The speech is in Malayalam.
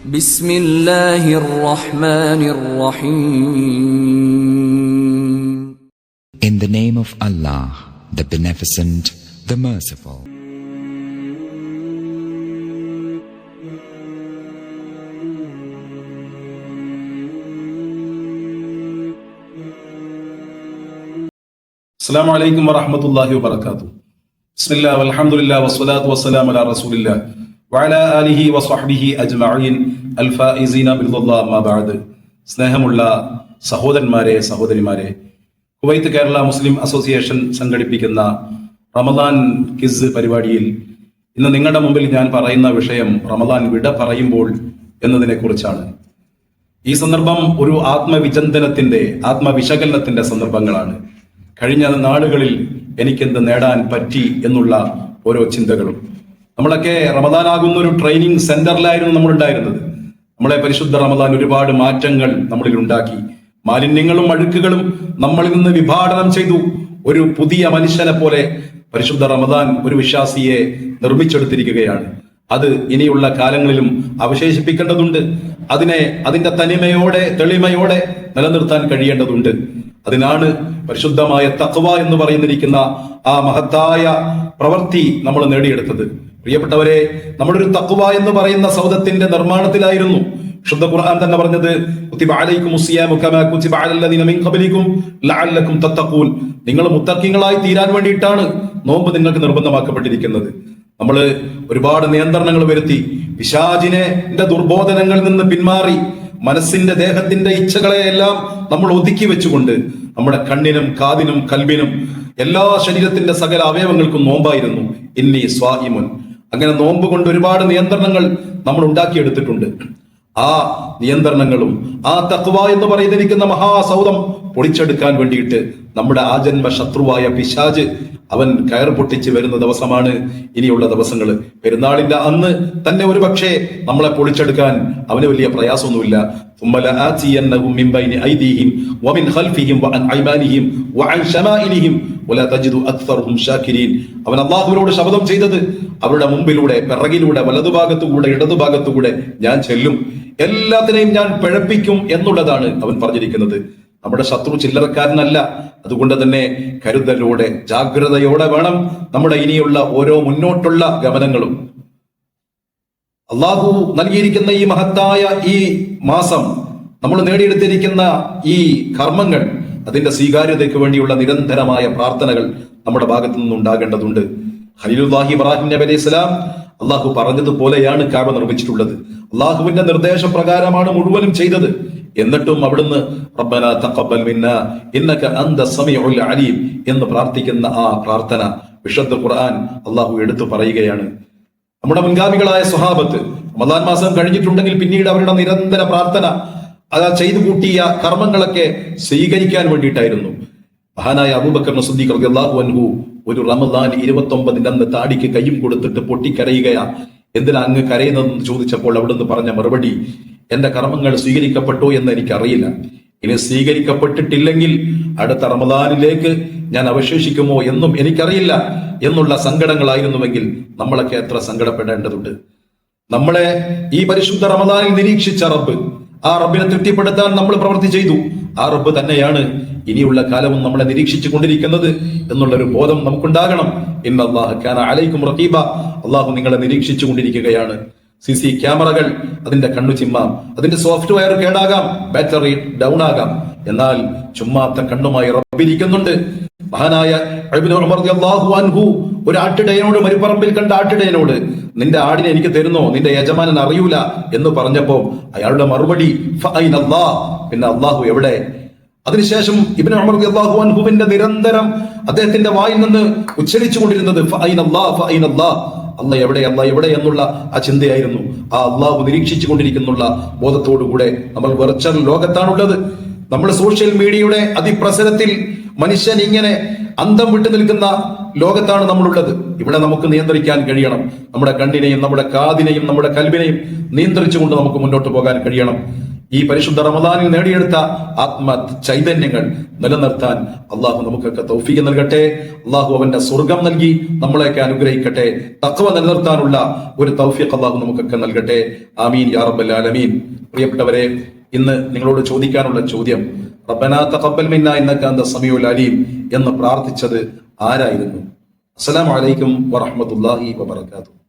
ബിസ്മില്ലാഹിർ റഹ്മാനിർ റഹീം. In the name of Allah, the Beneficent, the Merciful. അസ്സലാമു അലൈക്കും വറഹ്മത്തുള്ളാഹി വബറകാതുഹു. ബിസ്മില്ലാഹി വൽഹംദുലില്ലാഹി വസ്സലാത്തു വസ്സലാമു അലാ റസൂലില്ലാഹി വഅലാ ആലിഹി വസ്വഹ്ബിഹി അജ്മഈൻ അൽ ഫായിസീന ബിറളില്ലാഹി അമ്മാ ബഅദ്. സ്നേഹമുള്ള സഹോദരന്മാരെ, സഹോദരിമാരെ, കുവൈത്ത് കേരള മുസ്ലിം അസോസിയേഷൻ സംഘടിപ്പിക്കുന്ന റമദാൻ ക്വിസ് പരിപാടിയിൽ ഇന്ന് നിങ്ങളുടെ മുമ്പിൽ ഞാൻ പറയുന്ന വിഷയം റമദാൻ വിട പറയുമ്പോൾ എന്നതിനെ കുറിച്ചാണ്. ഈ സന്ദർഭം ഒരു ആത്മവിചിന്തനത്തിന്റെ, ആത്മവിശകലനത്തിന്റെ സന്ദർഭങ്ങളാണ്. കഴിഞ്ഞ നാളുകളിൽ എനിക്കെന്ത് നേടാൻ പറ്റി എന്നുള്ള ഓരോ ചിന്തകളും. നമ്മളൊക്കെ റമദാനാകുന്ന ഒരു ട്രെയിനിങ് സെന്ററിലായിരുന്നു നമ്മളുണ്ടായിരുന്നത്. നമ്മളെ പരിശുദ്ധ റമദാൻ ഒരുപാട് മാറ്റങ്ങൾ നമ്മളിൽ ഉണ്ടാക്കി. മാലിന്യങ്ങളും അഴുക്കുകളും നമ്മളിൽ നിന്ന് വിഭാടനം ചെയ്തു. ഒരു പുതിയ മനുഷ്യനെ പോലെ പരിശുദ്ധ റമദാൻ ഒരു വിശ്വാസിയെ നിർമ്മിച്ചെടുത്തിരിക്കുകയാണ്. അത് ഇനിയുള്ള കാലങ്ങളിലും അവശേഷിപ്പിക്കേണ്ടതുണ്ട്. അതിനെ അതിന്റെ തനിമയോടെ, തെളിമയോടെ നിലനിർത്താൻ കഴിയേണ്ടതുണ്ട്. അതിനാണ് പരിശുദ്ധമായ തഖ്വ എന്ന് പറയുന്നിരിക്കുന്ന ആ മഹത്തായ പ്രവൃത്തി നമ്മൾ നേടിയെടുത്തത്. പ്രിയപ്പെട്ടവരെ, നമ്മളൊരു തഖ്വ എന്ന് പറയുന്ന സൗധത്തിന്റെ നിർമ്മാണത്തിലായിരുന്നു. ശുദ്ധ ഖുർആൻ തന്നെ പറഞ്ഞത് കുതിബ അലൈക്കുമുസ് സിയാമു കമാ കുതിബ അലല്ലദീന മിൻ ഖബ്ലികും ലഅല്ലകും തത്തഖൂൻ. നിങ്ങൾ മുത്തഖീങ്ങളായി തീരാൻ വേണ്ടിയിട്ടാണ് നോമ്പ് നിങ്ങൾക്ക് നിർബന്ധമാക്കപ്പെട്ടിരിക്കുന്നത്. നമ്മൾ ഒരുപാട് നിയന്ത്രണങ്ങൾ വരുത്തി, പിശാചിന്റെ ദുർബോധനങ്ങളിൽ നിന്ന് പിന്മാറി, മനസ്സിന്റെ, ദേഹത്തിന്റെ ഇച്ഛകളെയെല്ലാം നമ്മൾ ഒതുക്കി വെച്ചുകൊണ്ട് നമ്മുടെ കണ്ണിനും കാതിനും കൽബിനും എല്ലാ ശരീരത്തിന്റെ സകല അവയവങ്ങൾക്കും നോമ്പായിരുന്നു. ഇന്നി സ്വാഇമുൻ. അങ്ങനെ നോമ്പ് കൊണ്ട് ഒരുപാട് നിയന്ത്രണങ്ങൾ നമ്മൾ ഉണ്ടാക്കിയെടുത്തിട്ടുണ്ട്. ആ നിയന്ത്രണങ്ങളും ആ തഖ്വ എന്ന് പറയുന്നിരിക്കുന്ന മഹാസൗധം പൊളിച്ചെടുക്കാൻ വേണ്ടിയിട്ട് നമ്മുടെ ആജന്മ ശത്രുവായ പിശാച് അവൻ കയർ പൊട്ടിച്ച് വരുന്ന ദിവസമാണ് ഇനിയുള്ള ദിവസങ്ങൾ. പെരുന്നാളിന്റെ അന്ന് തന്നെ ഒരു പക്ഷേ നമ്മളെ പൊളിച്ചെടുക്കാൻ അവന് വലിയ പ്രയാസമൊന്നുമില്ല. അവൻ അല്ലാഹുവിനോട് ശപഥം ചെയ്തത് അവരുടെ മുമ്പിലൂടെ, പിറകിലൂടെ, വലതുഭാഗത്തുകൂടെ, ഇടതുഭാഗത്തുകൂടെ ഞാൻ ചെല്ലും, എല്ലാത്തിനെയും ഞാൻ പിഴപ്പിക്കും എന്നുള്ളതാണ് അവൻ പറഞ്ഞിരിക്കുന്നത്. നമ്മുടെ ശത്രു ചില്ലറക്കാരനല്ല. അതുകൊണ്ട് തന്നെ കരുതലോടെ, ജാഗ്രതയോടെ വേണം നമ്മുടെ ഇനിയുള്ള ഓരോ മുന്നോട്ടുള്ള ഗമനങ്ങളും. അള്ളാഹു നൽകിയിരിക്കുന്ന ഈ മഹത്തായ ഈ മാസം, നമ്മൾ നേടിയെടുത്തിരിക്കുന്ന ഈ കർമ്മങ്ങൾ, അതിന്റെ സ്വീകാര്യതയ്ക്ക് വേണ്ടിയുള്ള നിരന്തരമായ പ്രാർത്ഥനകൾ നമ്മുടെ ഭാഗത്തു നിന്നുണ്ടാകേണ്ടതുണ്ട്. ഖലീലുല്ലാഹി ഇബ്രാഹിം നബി അലൈഹി സ്വലാം അള്ളാഹു പറഞ്ഞതുപോലെയാണ് കഅബ നിർമ്മിച്ചിട്ടുള്ളത്. അള്ളാഹുവിന്റെ നിർദ്ദേശപ്രകാരമാണ് മുഴുവനും ചെയ്തത്. എന്നിട്ടും അവിടുന്ന് റബ്ബനാ തഖബ്ബൽ മിന്നാ ഇന്നക അന്ത സമീഉൽ അലീം എന്ന് പ്രാർത്ഥിക്കുന്ന ആ പ്രാർത്ഥന വിശുദ്ധ ഖുർആൻ അള്ളാഹു എടുത്തു പറയുകയാണ്. നമ്മുടെ മുൻഗാമികളായ സ്വഹാബത്ത് റമദാൻ മാസം കഴിഞ്ഞിട്ടുണ്ടെങ്കിൽ പിന്നീട് അവരുടെ നിരന്തര പ്രാർത്ഥന, അത് ചെയ്തു കൂട്ടിയ കർമ്മങ്ങളൊക്കെ സ്വീകരിക്കാൻ വേണ്ടിയിട്ടായിരുന്നു. മഹാനായ അബൂബക്കർ സിദ്ദീഖ് റളിയല്ലാഹു അൻഹു ഒരു റമദാൻ 29 അന്ന് താടിക്ക് കയ്യും കൊടുത്തിട്ട് പൊട്ടിക്കരയുകയാ. എന്തിനാ അങ്ങ് കരയുന്നതെന്ന് ചോദിച്ചപ്പോൾ അവിടുന്ന് പറഞ്ഞ മറുപടി, എന്റെ കർമ്മങ്ങൾ സ്വീകരിക്കപ്പെട്ടോ എന്ന് എനിക്കറിയില്ല. ഇനി സ്വീകരിക്കപ്പെട്ടിട്ടില്ലെങ്കിൽ അടുത്ത റമദാനിലേക്ക് ഞാൻ അവശേഷിക്കുമോ എന്നും എനിക്കറിയില്ല എന്നുള്ള സങ്കടങ്ങളായിരുന്നുവെങ്കിൽ നമ്മളൊക്കെ എത്ര സങ്കടപ്പെടേണ്ടതുണ്ട്. നമ്മളെ ഈ പരിശുദ്ധ റമദാനിൽ നിരീക്ഷിച്ച റബ്ബ്, ആ റബ്ബിനെ തൃപ്തിപ്പെടുത്താൻ നമ്മൾ പ്രവൃത്തി ചെയ്തു. ആ റബ്ബ് തന്നെയാണ് ഇനിയുള്ള കാലവും നമ്മളെ നിരീക്ഷിച്ചു കൊണ്ടിരിക്കുന്നത് എന്നുള്ളൊരു ബോധം നമുക്കുണ്ടാകണം. ഇന്നല്ലാഹ കാന അലൈക്കും റഖീബ. അള്ളാഹു നിങ്ങളെ നിരീക്ഷിച്ചു കൊണ്ടിരിക്കുകയാണ്. CC ക്യാമറകൾ അതിന്റെ കണ്ണു ചിമ്മാം, അതിന്റെ സോഫ്റ്റ്വെയർ കേടാകാം, ബാറ്ററി ഡൗൺ ആകാം, എന്നാൽ ചുമ്മാത്ത കണ്ണുമായി റബ്ബിരിക്കുന്നുണ്ട്. മഹാനായ ഇബ്നു ഉമർ റളിയല്ലാഹു അൻഹു ഒരു ആട്ടിടയനോട്, മരുപ്പറമ്പിൽ കണ്ട ആട്ടിടയനോട്, നിന്റെ ആടിനെ എനിക്ക് തരുന്നോ, നിന്റെ യജമാനൻ അറിയൂല എന്ന് പറഞ്ഞപ്പോ അയാളുടെ മറുപടി ഫഅൈനല്ലാഹ്, പിന്നെ അള്ളാഹു എവിടെ? അതിനുശേഷം ഇബ്നു ഉമർ റളിയല്ലാഹു അൻഹുവിന്റെ നിരന്തരം അദ്ദേഹത്തിന്റെ വായിൽ നിന്ന് ഉച്ചരിച്ചുകൊണ്ടിരുന്നത് ഫഅൈനല്ലാഹ് ഫഅൈനല്ലാഹ്, അല്ലാഹ് എവിടെ, അല്ലാഹ് എവിടെ എന്നുള്ള ആ ചിന്തയായിരുന്നു. ആ അള്ളാഹു നിരീക്ഷിച്ചു കൊണ്ടിരിക്കുന്നുള്ള ബോധത്തോടുകൂടെ നമ്മൾ വെർച്വൽ ലോകത്താണുള്ളത്. നമ്മൾ സോഷ്യൽ മീഡിയയുടെ അതിപ്രസരത്തിൽ മനുഷ്യൻ ഇങ്ങനെ അന്തം വിട്ടു നിൽക്കുന്ന ലോകത്താണ് നമ്മളുള്ളത്. ഇവിടെ നമുക്ക് നിയന്ത്രിക്കാൻ കഴിയണം. നമ്മുടെ കണ്ണിനെയും നമ്മുടെ കാതിനെയും നമ്മുടെ കൽബിനെയും നിയന്ത്രിച്ചുകൊണ്ട് നമുക്ക് മുന്നോട്ട് പോകാൻ കഴിയണം. ഈ പരിശുദ്ധ റമദാനിൽ നേടിയെടുത്ത ആത്മ ചൈതന്യങ്ങൾ നിലനിർത്താൻ അള്ളാഹു നമുക്കൊക്കെ തൗഫീഖ് നൽകട്ടെ. അള്ളാഹു അവന്റെ സ്വർഗം നൽകി നമ്മളെയൊക്കെ അനുഗ്രഹിക്കട്ടെ. തഖ്വ നിലനിർത്താനുള്ള ഒരു തൗഫീഖ് അള്ളാഹു നമുക്കൊക്കെ നൽകട്ടെ. ആമീൻ യാ റബ്ബൽ ആലമീൻ. പ്രിയപ്പെട്ടവരെ, ഇന്ന് നിങ്ങളോട് ചോദിക്കാനുള്ള ചോദ്യം, റബ്ബനാ തഖബ്ബൽ മിന്നാ ഇന്നക അന്ത സമീഉൽ അലീം എന്ന് പ്രാർത്ഥിച്ചത് ആരായിരുന്നു? അസ്സലാമു അലൈക്കും വറഹ്മത്തുള്ളാഹി വബറകാതുഹു.